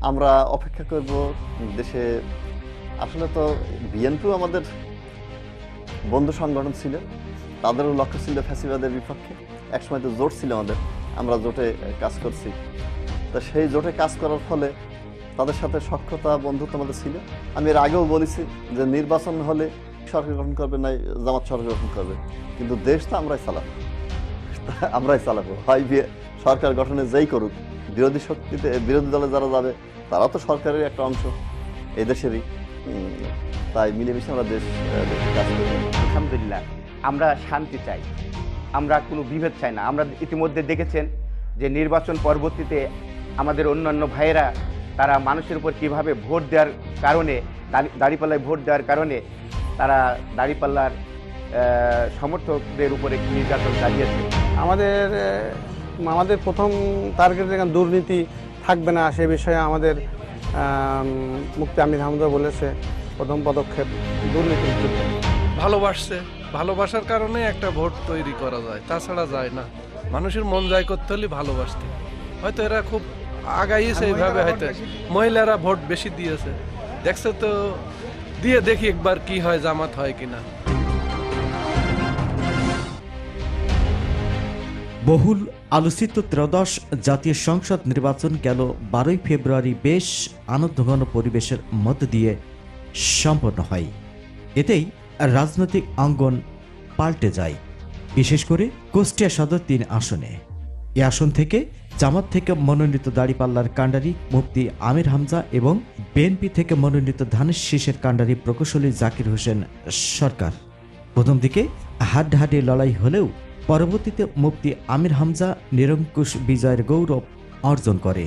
আমরা অপেক্ষা করব দেশে। আসলে তো বিএনপিও আমাদের বন্ধু সংগঠন ছিল, তাদেরও লক্ষ্য ছিল ফ্যাসিবাদের বিপক্ষে। একসময় তো জোট ছিল আমাদের, আমরা জোটে কাজ করছি। তা সেই জোটে কাজ করার ফলে তাদের সাথে সখ্যতা বন্ধুত্ব আমাদের ছিল। আমি এর আগেও বলেছি যে নির্বাচন হলে সরকার গঠন করবে না জামাত সরকার গঠন করবে, কিন্তু দেশ তো আমরাই চালাবো, আমরাই চালাবো। হয় সরকার গঠনে যেই করুক, বিরোধী শক্তিতে বিরোধী দলে যারা যাবে তারা তো সরকারের একটা অংশ এই দেশেরই। তাই মিলেমিশে আমরা দেশ কাজ করি। আলহামদুলিল্লাহ, আমরা শান্তি চাই, আমরা কোনো বিভেদ চাই না। আমরা ইতিমধ্যে দেখেছেন যে নির্বাচন পরবর্তীতে আমাদের অন্যান্য ভাইয়েরা তারা মানুষের উপর কীভাবে ভোট দেওয়ার কারণে, দাঁড়িপাল্লায় ভোট দেওয়ার কারণে তারা দাঁড়িপাল্লার সমর্থকদের উপরে নির্যাতন চালিয়েছে। আমাদের প্রথম টার্গেট যেখানে দুর্নীতি থাকবে না সে বিষয়ে আমাদের মুফতি আমির হামজা বলেছে প্রথম পদক্ষেপ দুর্নীতির বিরুদ্ধে। ভালোবাসছে, ভালোবাসার কারণে একটা ভোট তৈরি করা যায়, তাছাড়া যায় না। মানুষের মন জয় করতে হলে ভালোবাসতে। হয়তো এরা খুব আগাইছে এইভাবে, হয়তো মহিলারা ভোট বেশি দিয়েছে, দেখছে তো, দিয়ে দেখি একবার কি হয়, জামাত হয় কিনা। বহুল আলোচিত ত্রয়োদশ জাতীয় সংসদ নির্বাচন গেল 12 ফেব্রুয়ারি বেশ আনন্দঘন পরিবেশের মধ্য দিয়ে সম্পন্ন হয়। এতেই রাজনৈতিক অঙ্গন পাল্টে যায়, বিশেষ করে কুষ্টিয়া সদর 3 আসনে। এ আসন থেকে জামাত থেকে মনোনীত দাঁড়িপাল্লার কাণ্ডারি মুফতি আমির হামজা এবং বিএনপি থেকে মনোনীত ধানের শীষের কাণ্ডারি প্রকৌশলী জাকির হোসেন সরকার। প্রথম দিকে হাড্ডাহাড্ডি লড়াই হলেও পরবর্তীতে মুফতি আমির হামজা নিরঙ্কুশ বিজয়ের গৌরব অর্জন করে।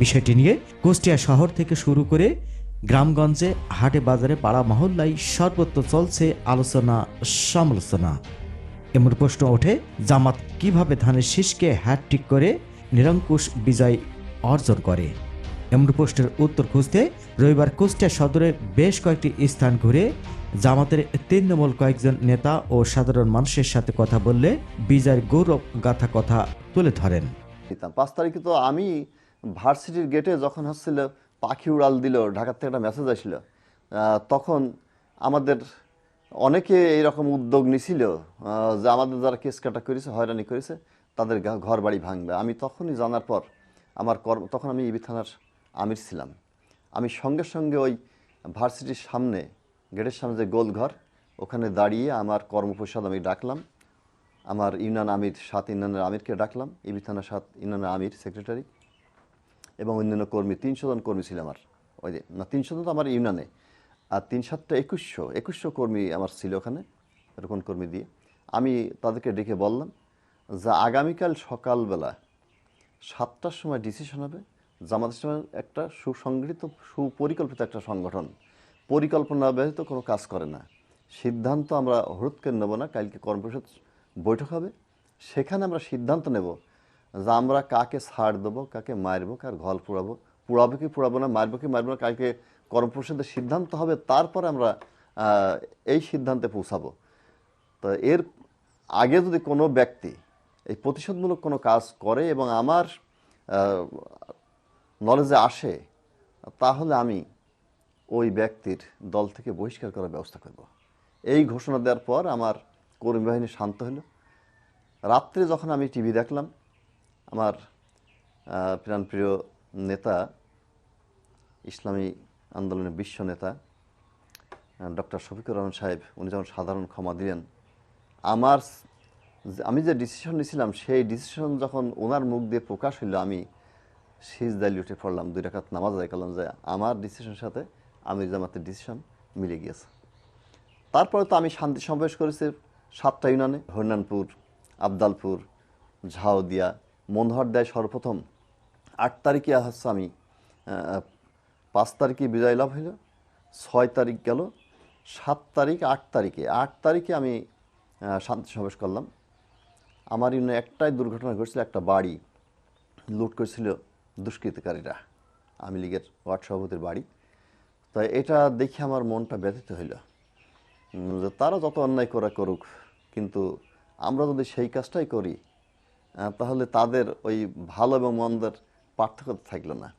বিষয়টি নিয়ে কুষ্টিয়া শহর থেকে শুরু করে গ্রামগঞ্জে, হাটে বাজারে, পাড়া মহল্লায় সর্বত্র চলছে আলোচনা সমালোচনা। এমন প্রশ্ন ওঠে, জামাত কিভাবে ধানের শীষকে হ্যাটট্রিক করে নিরঙ্কুশ বিজয় অর্জন করে? এমন প্রশ্নের উত্তর খুঁজতে রবিবার কুষ্টিয়া সদরে বেশ কয়েকটি স্থান ঘুরে জামাতের তৃণমূল কয়েকজন নেতা ও সাধারণ মানুষের সাথে কথা বললে বিজয়ের গৌরব গাথা কথা তুলে ধরেন। 5 তারিখে তো আমি ভার্সিটির গেটে যখন হচ্ছিল পাখি উড়াল দিল, ঢাকার থেকে একটা মেসেজ আসছিল, তখন আমাদের অনেকে এইরকম উদ্যোগ নিছিল যে আমাদের যারা কেস কাটা করেছে, হয়রানি করেছে, তাদের ঘর বাড়ি ভাঙবে। আমি তখনই জানার পর তখন আমি ইবি থানার আমির ছিলাম। আমি সঙ্গে সঙ্গে ওই ভার্সিটির সামনে, গেটের সামনে যে গোল ঘর, ওখানে দাঁড়িয়ে আমার কর্মপরিষদ আমি ডাকলাম, আমার ইউনিয়ন আমির, 7 ইউনিয়নের আমিরকে ডাকলাম, ইবি থানা 7 ইউনিয়নের আমির, সেক্রেটারি এবং অন্যান্য কর্মী, 300 জন কর্মী ছিল আমার। ওই যে না, 300 জন তো আমার ইউনিয়নে, আর 3-7টা 2100 কর্মী আমার ছিল ওখানে, এরকম কর্মী দিয়ে। আমি তাদেরকে ডেকে বললাম যে আগামীকাল সকালবেলা 7টার সময় ডিসিশন হবে। জামাত ইসলামের একটা সুসংগঠিত, সুপরিকল্পিত একটা সংগঠন, পরিকল্পনা ব্যতীত কোনো কাজ করে না। সিদ্ধান্ত আমরা হঠাৎ করে নেব না, কালকে কর্মপরিষদ বৈঠক হবে, সেখানে আমরা সিদ্ধান্ত নেব যে আমরা কাকে ছাড় দেবো, কাকে মারবো, কার ঘর পোড়াবো কি পোড়াবো না, মারবো কি মারবো না, কালকে কর্মপরিষদের সিদ্ধান্ত হবে, তারপরে আমরা এই সিদ্ধান্তে পৌঁছাবো। তো এর আগে যদি কোনো ব্যক্তি এই প্রতিশোধমূলক কোনো কাজ করে এবং আমার নলেজে আসে, তাহলে আমি ওই ব্যক্তির দল থেকে বহিষ্কার করার ব্যবস্থা করব। এই ঘোষণা দেওয়ার পর আমার কর্মী বাহিনী শান্ত হলো। রাত্রে যখন আমি টিভি দেখলাম, আমার প্রাণপ্রিয় নেতা, ইসলামী আন্দোলনের বিশ্ব নেতা ডক্টর শফিকুর রহমান সাহেব, উনি যখন সাধারণ ক্ষমা দিলেন, আমি যে ডিসিশন নিয়েছিলাম সেই ডিসিশন যখন ওনার মুখ দিয়ে প্রকাশ হইল, আমি সিজদায় উঠে পড়লাম, 2 রাকাত নামাজ আদায় করলাম যে আমার ডিসিশনের সাথে আমির জামাতের ডিসিশন মিলে গিয়েছে। তারপরে তো আমি শান্তি সমাবেশ করেছি 7টা ইউনিয়নে, হরিনানপুর, আবদালপুর, ঝাউদিয়া, মনোহরদায় সর্বপ্রথম। 8 তারিখে হচ্ছে আমি 5 তারিখে বিজয় লাভ হইল, 6 তারিখ গেল, 7 তারিখ, 8 তারিখে আমি শান্তি সমাবেশ করলাম। আমার ইউনিয়নে একটাই দুর্ঘটনা ঘটছিল, একটা বাড়ি লুট করেছিল দুষ্কৃতকারীরা, আওয়ামী লীগের ওয়ার্ড সভাপতির বাড়ি। তাই এটা দেখে আমার মনটা ব্যথিত হইল যে তারা যত অন্যায় করুক, কিন্তু আমরা যদি সেই কাজটাই করি তাহলে তাদের ওই ভালো এবং মন্দের পার্থক্য থাকলো না।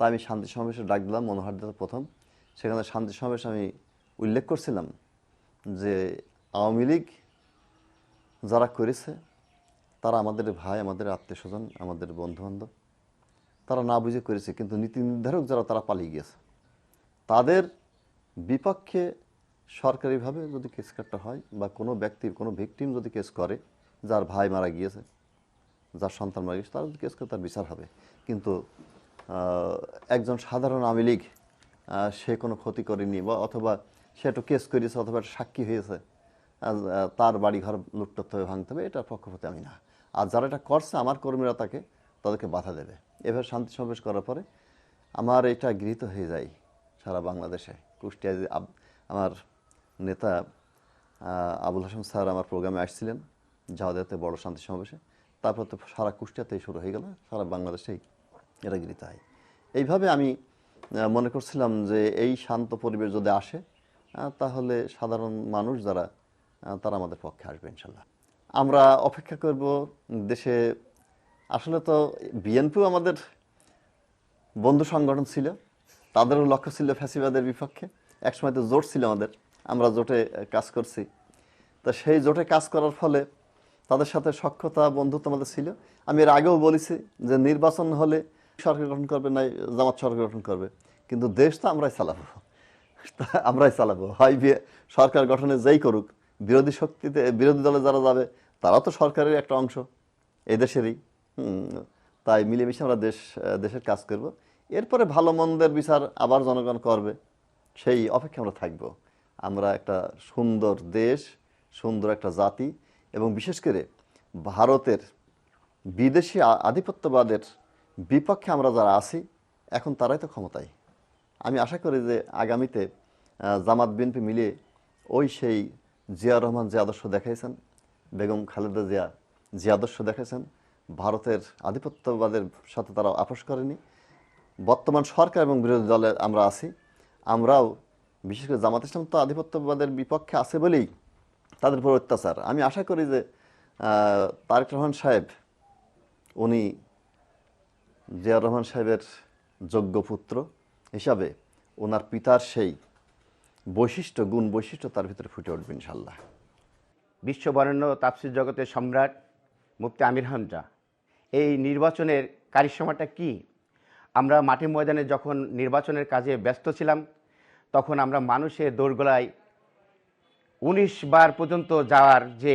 তা আমি শান্তি সমাবেশে ডাক দিলাম মনোহারদাতে প্রথম। সেখানে শান্তি সমাবেশ আমি উল্লেখ করছিলাম যে আওয়ামী লীগ যারা করেছে তারা আমাদের ভাই, আমাদের আত্মীয় স্বজন, আমাদের বন্ধুবান্ধব, তারা না বুঝে করেছে, কিন্তু নীতি নির্ধারক যারা তারা পালিয়ে গিয়েছে। তাদের বিপক্ষে সরকারিভাবে যদি কেস কাটটা হয় বা কোনো ব্যক্তির কোনো ভিকটিম যদি কেস করে, যার ভাই মারা গিয়েছে, যার সন্তান মারা গিয়েছে, তারা যদি কেস করে তার বিচার হবে। কিন্তু একজন সাধারণ আওয়ামী লীগ সে কোনো ক্ষতি করেনি বা অথবা সে একটু কেস করেছে অথবা একটা সাক্ষী হয়েছে, তার বাড়িঘর লুটতে হবে, ভাঙতে হবে, এটার পক্ষপাতে আমি না। আর যারা এটা করছে আমার কর্মীরা তাদেরকে বাধা দেবে। এভাবে শান্তি সমাবেশ করার পরে আমার এটা গৃহীত হয়ে যায় সারা বাংলাদেশে। কুষ্টিয়ায় আমার নেতা আবুল হাসেম স্যার আমার প্রোগ্রামে আসছিলেন জাওয়াদিয়াতে বড় শান্তি সমাবেশে, তারপর তো সারা কুষ্টিয়াতেই শুরু হয়ে গেল, সারা বাংলাদেশেই এটা গৃহীত হয়। এইভাবে আমি মনে করছিলাম যে এই শান্ত পরিবেশ যদি আসে তাহলে সাধারণ মানুষ যারা তারা আমাদের পক্ষে আসবে ইনশাল্লাহ। আমরা অপেক্ষা করব। দেশে আসলে তো বিএনপিও আমাদের বন্ধু সংগঠন ছিল, তাদেরও লক্ষ্য ছিল ফ্যাসিবাদের বিপক্ষে। একসময় তো জোট ছিল আমাদের, আমরা জোটে কাজ করছি। তা সেই জোটে কাজ করার ফলে তাদের সাথে সখ্যতা বন্ধুত্ব আমাদের ছিল। আমি এর আগেও বলেছি যে নির্বাচন হলে সরকার গঠন করবে না জামাত সরকার গঠন করবে, কিন্তু দেশ তো আমরাই চালাবো, হয় সরকার গঠনে যেই করুক, বিরোধী দলে যারা যাবে তারা তো সরকারের একটা অংশ এই দেশেরই। তাই মিলেমিশে আমরা দেশের কাজ করব। এরপরে ভালো মন্দের বিচার আবার জনগণ করবে, সেই অপেক্ষা আমরা থাকব। আমরা একটা সুন্দর দেশ, সুন্দর একটা জাতি, এবং বিশেষ করে ভারতের বিদেশি আধিপত্যবাদের বিপক্ষে আমরা যারা আছি এখন তারাই তো ক্ষমতায়। আমি আশা করি যে আগামীতে জামাত বিএনপি মিলিয়ে ওই সেই জিয়াউর রহমান যে আদর্শ দেখাইছেন, বেগম খালেদা জিয়া যে আদর্শ দেখাইছেন, ভারতের আধিপত্যবাদের সাথে তারা আপোষ করেনি। বর্তমান সরকার এবং বিরোধী দলে আমরা আছি, আমরাও বিশেষ করে জামাত ইসলাম তো আধিপত্যবাদের বিপক্ষে আছে বলেই তাদের উপর অত্যাচার। আমি আশা করি যে তারেক রহমান সাহেব উনি জিয়াউর রহমান সাহেবের যোগ্য পুত্র হিসাবে ওনার পিতার সেই গুণ বৈশিষ্ট্য তার ভিতরে ফুটে উঠবে ইনশাল্লাহ। বিশ্ববরেণ্য তাফসীর জগতের সম্রাট মুফতি আমির হামজা, এই নির্বাচনের কারিশমাটা কি? আমরা মাঠে ময়দানে যখন নির্বাচনের কাজে ব্যস্ত ছিলাম তখন আমরা মানুষের দোরগোড়ায় 19 বার পর্যন্ত যাওয়ার যে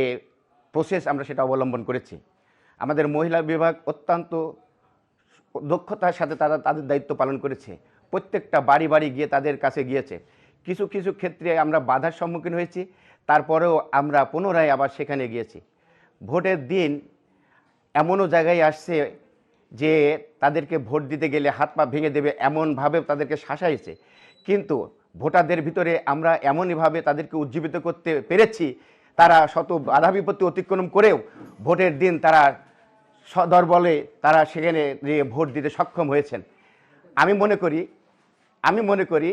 প্রসেস আমরা সেটা অবলম্বন করেছি। আমাদের মহিলা বিভাগ অত্যন্ত দক্ষতার সাথে তারা তাদের দায়িত্ব পালন করেছে। প্রত্যেকটা বাড়ি বাড়ি গিয়ে তাদের কাছে গিয়েছে। কিছু কিছু ক্ষেত্রে আমরা বাধার সম্মুখীন হয়েছি, তারপরেও আমরা পুনরায় আবার সেখানে গিয়েছি। ভোটের দিন এমনও জায়গায় আসছে যে তাদেরকে ভোট দিতে গেলে হাত পা ভেঙে দেবে এমনভাবে তাদেরকে শাসাইছে, কিন্তু ভোটারদের ভিতরে আমরা এমনইভাবে তাদেরকে উজ্জীবিত করতে পেরেছি, তারা শত বাধা বিপত্তি অতিক্রম করেও ভোটের দিন তারা সদর্বলে তারা সেখানে গিয়ে ভোট দিতে সক্ষম হয়েছেন। আমি মনে করি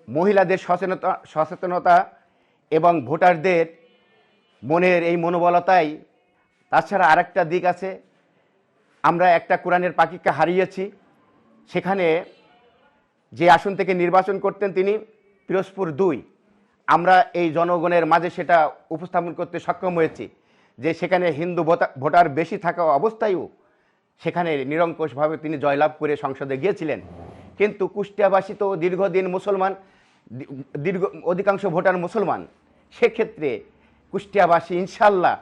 মহিলাদের সচেতনতা এবং ভোটারদের মনের এই মনোবলতাই। তাছাড়া আরেকটা দিক আছে, আমরা একটা কোরআনের পাখিকে হারিয়েছি। সেখানে যে আসন থেকে নির্বাচন করতেন তিনি পিরোজপুর 2। আমরা এই জনগণের মাঝে সেটা উপস্থাপন করতে সক্ষম হয়েছি যে সেখানে হিন্দু ভোটার বেশি থাকা অবস্থায়ও সেখানে নিরঙ্কুশভাবে তিনি জয়লাভ করে সংসদে গিয়েছিলেন। কিন্তু কুষ্টিয়াবাসী তো দীর্ঘদিন মুসলমান, অধিকাংশ ভোটার মুসলমান। সেক্ষেত্রে কুষ্টিয়াবাসী ইনশাল্লাহ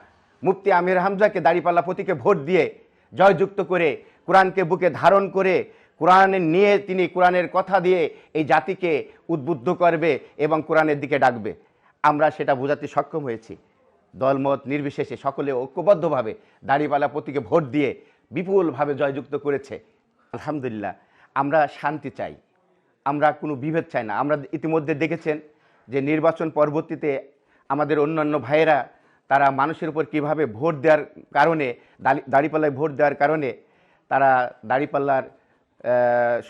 মুফতি আমির হামজাকে দাঁড়িপাল্লা প্রতীকে ভোট দিয়ে জয়যুক্ত করে কোরআনকে বুকে ধারণ করে কোরআনের নিয়ে তিনি কোরআনের কথা দিয়ে এই জাতিকে উদ্বুদ্ধ করবে এবং কোরআনের দিকে ডাকবে। আমরা সেটা বোঝাতে সক্ষম হয়েছি। দলমত নির্বিশেষে সকলে ঐক্যবদ্ধভাবে দাঁড়িপাল্লা প্রতীকে ভোট দিয়ে বিপুলভাবে জয়যুক্ত করেছে। আলহামদুলিল্লাহ। আমরা শান্তি চাই, আমরা কোনো বিভেদ চাই না। আমরা ইতিমধ্যে দেখেছেন যে নির্বাচন পরবর্তীতে আমাদের অন্যান্য ভাইয়েরা তারা মানুষের উপর কীভাবে ভোট দেওয়ার কারণে, দাঁড়িপাল্লায় ভোট দেওয়ার কারণে তারা দাঁড়িপাল্লার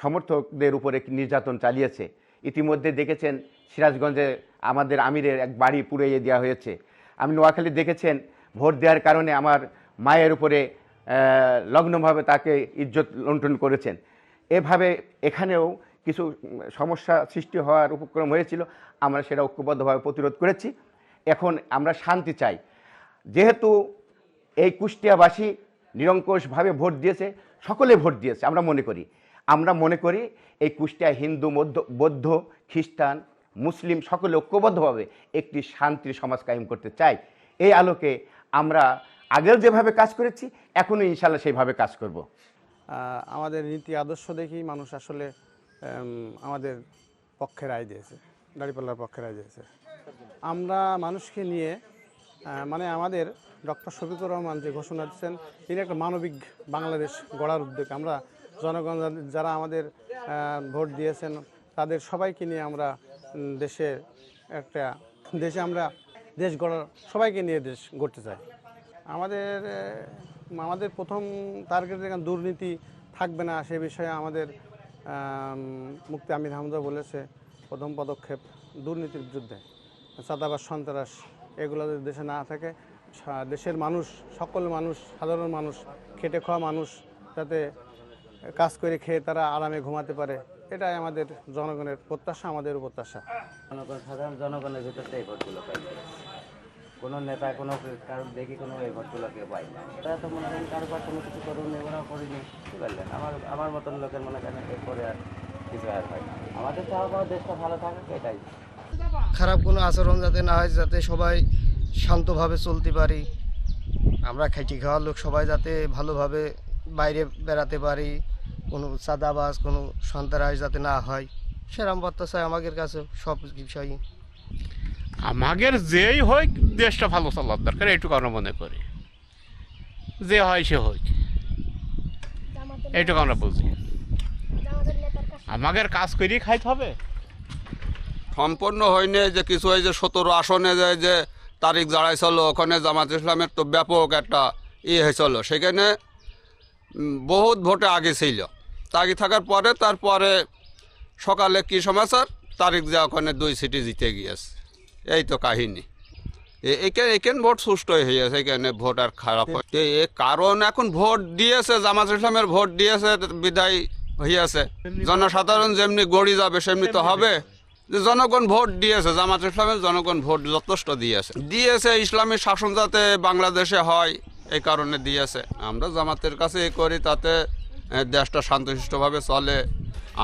সমর্থকদের উপরে নির্যাতন চালিয়েছে। ইতিমধ্যে দেখেছেন সিরাজগঞ্জে আমাদের আমিরের এক বাড়ি পুড়িয়ে দেওয়া হয়েছে। আমি নোয়াখালী দেখেছেন ভোট দেওয়ার কারণে আমার মায়ের উপরে লগ্নভাবে তাকে ইজ্জত লুণ্ঠন করেছেন। এভাবে এখানেও কিছু সমস্যা সৃষ্টি হওয়ার উপক্রম হয়েছিল, আমরা সেটা ঐক্যবদ্ধভাবে প্রতিরোধ করেছি। এখন আমরা শান্তি চাই। যেহেতু এই কুষ্টিয়াবাসী নিরঙ্কুশভাবে ভোট দিয়েছে, সকলে ভোট দিয়েছে, আমরা মনে করি এই কুষ্টিয়া হিন্দু, বৌদ্ধ, খ্রিস্টান, মুসলিম সকলে ঐক্যবদ্ধভাবে একটি শান্তির সমাজ কায়েম করতে চাই। এই আলোকে আমরা আগেও যেভাবে কাজ করেছি এখনও ইনশাল্লাহ সেইভাবে কাজ করব। আমাদের নীতি আদর্শ দেখেই মানুষ আসলে আমাদের পক্ষে রায় দিয়েছে, দাঁড়িপাল্লার পক্ষে রায় দিয়েছে। আমরা মানুষকে নিয়ে মানে আমাদের ডক্টর শফিকুর রহমান যে ঘোষণা দিচ্ছেন, তিনি একটা মানবিক বাংলাদেশ গড়ার উদ্যোগ। আমরা জনগণ যারা আমাদের ভোট দিয়েছেন তাদের সবাইকে নিয়ে আমরা দেশ গড়ার, সবাইকে নিয়ে দেশ গড়তে চাই। আমাদের প্রথম টার্গেট এখানে দুর্নীতি থাকবে না, সে বিষয়ে আমাদের মুফতি আমির হামজা বলেছে প্রথম পদক্ষেপ দুর্নীতির বিরুদ্ধে, চাঁদাবাজ, সন্ত্রাস এগুলো যদি দেশে না থাকে, দেশের মানুষ, সকল মানুষ, সাধারণ মানুষ, খেটে খাওয়া মানুষ যাতে কাজ করে খেয়ে তারা আরামে ঘুমাতে পারে, এটাই আমাদের জনগণের প্রত্যাশা, আমাদেরও প্রত্যাশা। সাধারণ জনগণের ভিতর থেকে এই ভোটগুলো পাই, কোনো নেতা কোনো কারণ দেখি কোনো এই ভোটগুলোকে পাই না। তারা তো মনে করেন কারোবার কোনো কিছু করুন, এগুলো করিনি, বুঝতে পারলেন? আমার মতন লোকের মনে করেন এরপরে আর কিছু আর হয় না। আমাদের চাওয়া পাওয়া দেশটা ভালো থাকুক, এটাই। খারাপ কোনো আচরণ যাতে না হয়, যাতে সবাই শান্তভাবে চলতে পারি, আমরা খাইটি খাওয়ার লোক সবাই যাতে ভালোভাবে বাইরে বেড়াতে পারি, কোনো চাঁদাবাজ, কোনো সন্ত্রাস যাতে না হয়, সেরকম বার্তা চাই আমাদের কাছে সব বিষয়ই। আমাদের যেই হয় দেশটা ভালো চলার দরকার, এইটুকু আমরা মনে করি। যে হয় সে হোক, এইটুকু আমরা বুঝি। আমাদের কাজ করেই খাইতে হবে। সম্পন্ন হয়নি যে কিছু হয় যে 17 আসনে যে তারিখ দাঁড়াইছিল, ওখানে জামাত ইসলামের তো ব্যাপক একটা হয়েছিল, সেখানে বহুত ভোটে আগে ছিল। আগে থাকার পরে তারপরে সকালে কি সমাচার, তারিখ যে ওখানে 2 সিটি জিতে গিয়েছে, এই তো কাহিনী। এখানে ভোট সুষ্ঠু হয়েছে, এখানে ভোট আর খারাপ হয় কারণ এখন ভোট দিয়েছে, জামাত ইসলামের ভোট দিয়েছে বিদায় হইয়াছে। জনসাধারণ যেমনি গড়ি যাবে সেমনি তো হবে। যে জনগণ ভোট দিয়েছে, জামাত ইসলামের জনগণ ভোট যথেষ্ট দিয়েছে ইসলামী শাসন যাতে বাংলাদেশে হয়, এই কারণে দিয়েছে। আমরা জামাতের কাছে এই করি তাতে দেশটা শান্তশিষ্টভাবে চলে।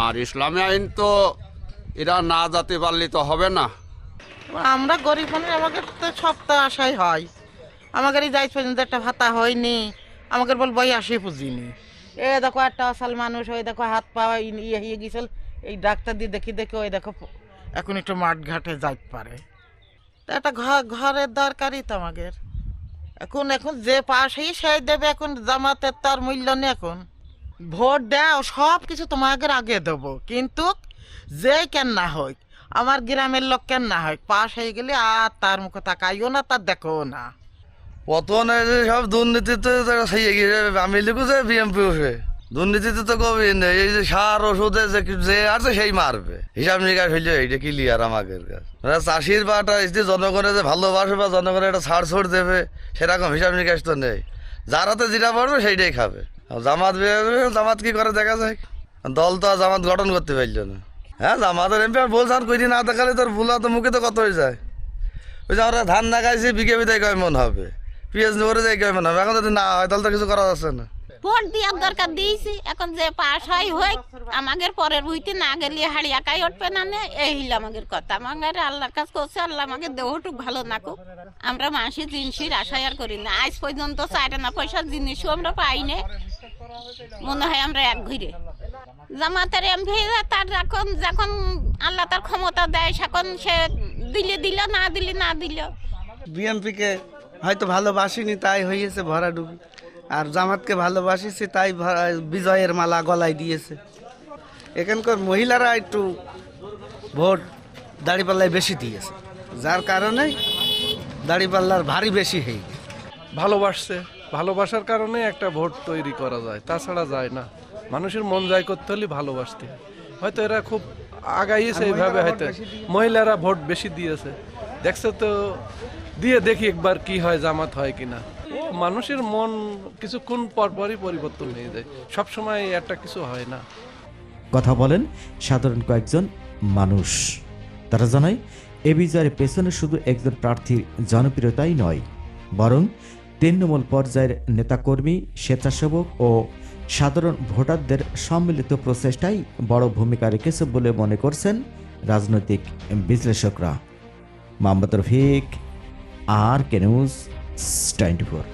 আর ইসলামী আইন তো এরা না যাতে পারলে তো হবে না। আমরা গরিব মানুষ, আমাদের তো সপ্তাহ আশাই হয়। আমাদের এই যাই পর্যন্ত একটা ভাতা হয়নি, আমাদের বল বই আসি পুজিনি। এ দেখো একটা অসাল মানুষ, ওই দেখো হাত পা ইয়ে হয়ে গেছিল, এই ডাক্তার দিয়ে দেখি ওই দেখো এখন একটু মাঠ ঘাটে যাইতে পারে। তা একটা ঘরের দরকারই তো আমাদের। এখন যে পাশ হয়ে সেই দেবে, এখন জামাতের তার মূল্য নেই। এখন ভোট দাও, সব কিছু তোমাদের আগে দেবো, কিন্তু যে কেন না হয়, আমার গ্রামের লোক কেন না হয়, পাশ হয়ে গেলে আর তার মুখে তাকাইও না, তার দেখো না। পতন সব দুর্নীতিতে আমি লিখু যে বিএমপি উঠে দুর্নীতিতে তো কবি নেই। এই যে সার ওষুধে যে আছে সেই মারবে, হিসাব নিকাশ হইলে এইটা ক্লিয়ার আমাদের কাছে। চাষির বা একটা জনগণের যে ভালোবাসে বা জনগণের একটা ছাড় ছড় দেবে, সেরকম হিসাব নিকাশ তো নেই। যার হাতে যেটা পড়বে সেইটাই খাবে। জামাত কি করে দেখা যায়, দল তো আর জামাত গঠন করতে পারল না। হ্যাঁ, জামাতের এমপি আর বলছে আর কইটি না দেখালে তোর ভুলা তো মুখে তো কত হয়ে যায়। ওই যে আমরা ধান না খাইছি বিঘে বিদায় কয় মন হবে, পেঁয়াজ করে যাই কয় মন হবে। এখন যদি না হয় তাহলে তো কিছু করা যাচ্ছে না। ভোট দেওয়ার দরকার দিয়েছি, এখন যে পাশ হয় হোক, আমাদের পরের বইতে না গেলে হাড়ি একাই উঠবে না। এই হইল আমাদের কথা। আমাদের আল্লাহর কাছে করছে, আল্লাহ আমাকে দেহটুক ভালো নাকুক। আমরা মানুষের জিনিসের আশাই আর করি না। আজ পর্যন্ত 4 আনা পয়সার জিনিসও আমরা পাই না। মনে হয় আমরা এক ঘুরে জামাতের এমপি, তার যখন আল্লাহ তার ক্ষমতা দেয়, এখন সে দিলে দিল, না দিলে না দিল। বিএমপিকে হয়তো ভালোবাসিনি তাই হয়েছে ভরাডুবি, আর জামাতকে ভালোবাসিছি তাই বিজয়ের মালা গলায় দিয়েছে। এখানকার মহিলারা একটু ভোট দাঁড়িপাল্লায় বেশি দিয়েছে, যার কারণে দাঁড়িপাল্লার ভারী বেশি হয়ে ভালোবাসছে, ভালোবাসার কারণে একটা ভোট তৈরি করা যায়, তাছাড়া যায় না। মানুষের মন জয় করতে হলে ভালোবাসতে হয়। হয়তো এরা খুব আগাইছে এইভাবে, হয়তো মহিলারা ভোট বেশি দিয়েছে। দেখছে তো, দিয়ে দেখি একবার কি হয়, জামাত হয় কিনা। মানুষের মন কিছুক্ষণ পরপরই পরিবর্তন হয়ে যায়, সবসময় একটা কিছু হয় না। কথা বলেন সাধারণ কয়েকজন মানুষ। তারা জানায় এ বিজয়ের পেছনে শুধু একজন প্রার্থীর জনপ্রিয়তাই নয়, বরং তৃণমূল পর্যায়ের নেতাকর্মী, স্বেচ্ছাসেবক ও সাধারণ ভোটারদের সম্মিলিত প্রচেষ্টাই বড় ভূমিকা রেখেছে বলে মনে করছেন রাজনৈতিক বিশ্লেষকরা। Mohammad Rafiq, RK News 24।